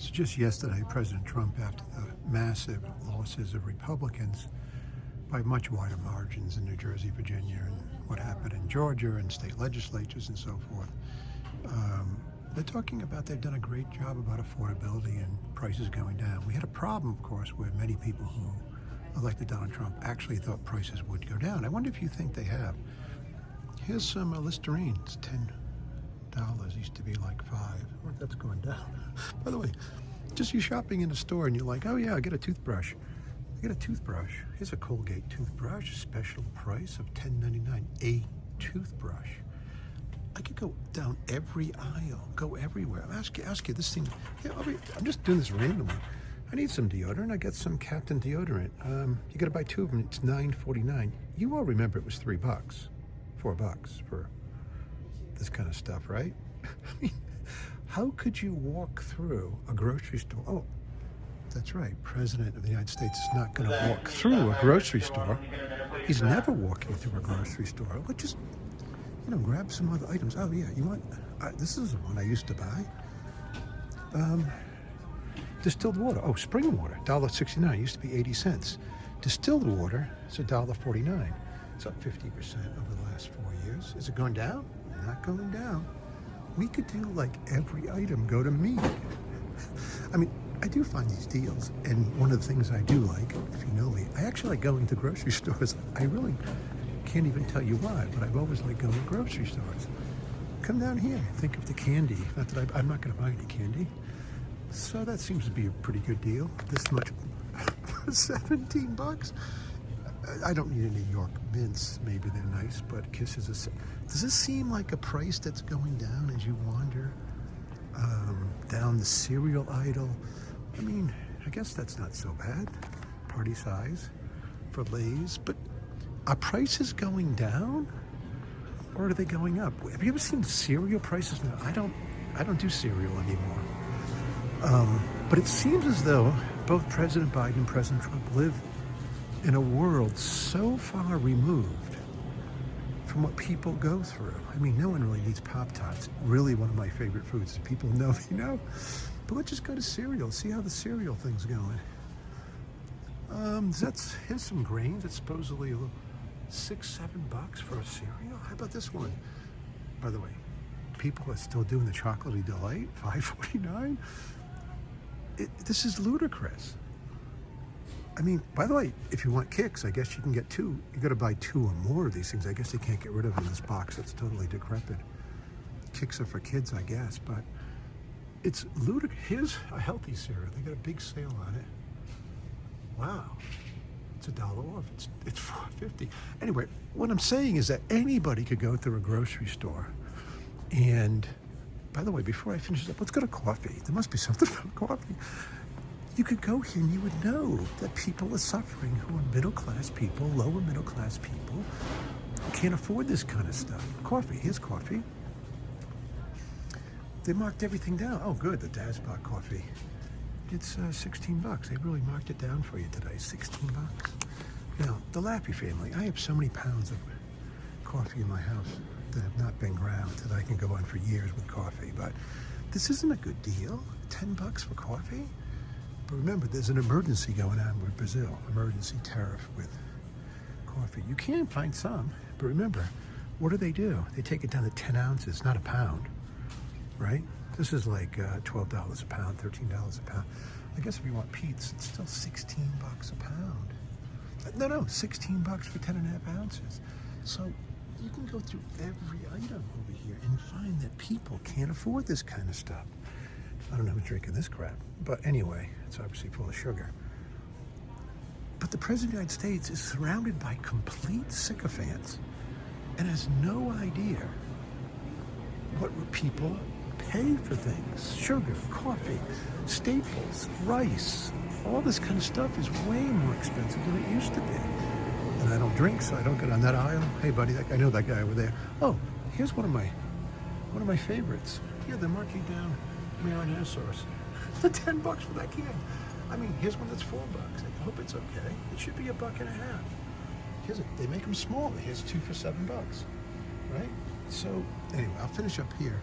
So just yesterday, President Trump, after the massive losses of Republicans by much wider margins in New Jersey, Virginia, and what happened in Georgia and state legislatures and so forth, they're talking about they've done a great job about affordability and prices going down. We had a problem, of course, where many people who elected Donald Trump actually thought prices would go down. I wonder if you think they have. Here's some Listerine. It's $10. Used to be like $5. I wonder if that's going down. By the way, just you shopping in a store and you're like, oh yeah, I get a toothbrush. I get a toothbrush. Here's a Colgate toothbrush, special price of $10.99. A toothbrush. I could go down every aisle, go everywhere. I'll ask you this thing. Yeah, I'm just doing this randomly. I need some deodorant. I got some Captain deodorant. You got to buy 2 of them. It's $9.49. You all remember it was $3, $4 for this kind of stuff, right? I mean, how could you walk through a grocery store? Oh, that's right. President of the United States is not going to walk through a grocery store. He's never walking through a grocery store. But just, grab some other items. Oh yeah, you want? This is the one I used to buy. Distilled water. Oh, spring water. $1.69. Used to be 80 cents. Distilled water. It's $1.49. It's up 50% over the last 4 years. Is it going down? Not going down. We could do like every item go to me. I mean, I do find these deals, and one of the things I do like, if you know me, I actually like going to grocery stores. I really can't even tell you why, but I've always liked going to grocery stores. Come down here, think of the candy. Not that I'm not going to buy any candy. So that seems to be a pretty good deal. This much for $17. I don't need any York mints. Maybe they're nice, but Kisses. Does this seem like a price that's going down as you wander down the cereal aisle? I mean, I guess that's not so bad. Party size for Lay's, but are prices going down or are they going up? Have you ever seen cereal prices now? I don't do cereal anymore. But it seems as though both President Biden and President Trump live in a world so far removed from what people go through. I mean, no one really needs Pop-Tarts. Really one of my favorite foods. People know they know. But let's just go to cereal, see how the cereal thing's going. Here's some grains. It's supposedly $6, $7 for a cereal. How about this one? By the way, people are still doing the Chocolatey Delight, $5.49. This is ludicrous. I mean, by the way, if you want kicks, I guess you can get 2. You got to buy 2 or more of these things. I guess they can't get rid of them in this box that's totally decrepit. Kicks are for kids, I guess, but it's ludicrous. Here's a healthy cereal. They got a big sale on it. Wow. It's $1 off. It's $4.50. Anyway, what I'm saying is that anybody could go through a grocery store. And by the way, before I finish this up, let's go to coffee. There must be something about coffee. You could go here and you would know that people are suffering who are middle-class people, lower middle-class people, who can't afford this kind of stuff. Coffee. Here's coffee. They marked everything down. Oh, good. The Dazbot coffee. It's $16. They really marked it down for you today. $16. Now, the Lappy family. I have so many pounds of coffee in my house that have not been ground that I can go on for years with coffee. But this isn't a good deal. $10 for coffee? But remember, there's an emergency going on with Brazil. Emergency tariff with coffee. You can find some, but remember, what do? They take it down to 10 ounces, not a pound, right? This is like $12 a pound, $13 a pound. I guess if you want Pete's, it's still $16 a pound. No, $16 for 10.5 ounces. So you can go through every item over here and find that people can't afford this kind of stuff. I don't know who's drinking this crap, but anyway, it's obviously full of sugar. But the President of the United States is surrounded by complete sycophants and has no idea what people pay for things. Sugar, coffee, staples, rice, all this kind of stuff is way more expensive than it used to be. And I don't drink, so I don't get on that aisle. Hey buddy, I know that guy over there. Oh, here's one of my favorites. Yeah, they're marking down marinara sauce. $10 for that can. I mean, here's one that's $4. I hope it's okay. It should be $1.50. They make them small. Here's 2 for $7, right? So anyway, I'll finish up here.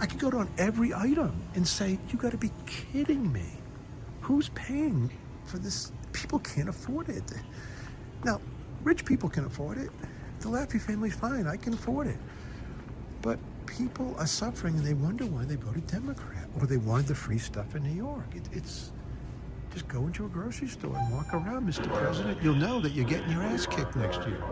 I could go down every item and say, you got to be kidding me. Who's paying for this? People can't afford it. Now, rich people can afford it. The Laffey family's fine. I can afford it. But people are suffering, and they wonder why they voted Democrat, or they wanted the free stuff in New York. It's just go into a grocery store and walk around, Mr. President. You'll know that you're getting your ass kicked next year.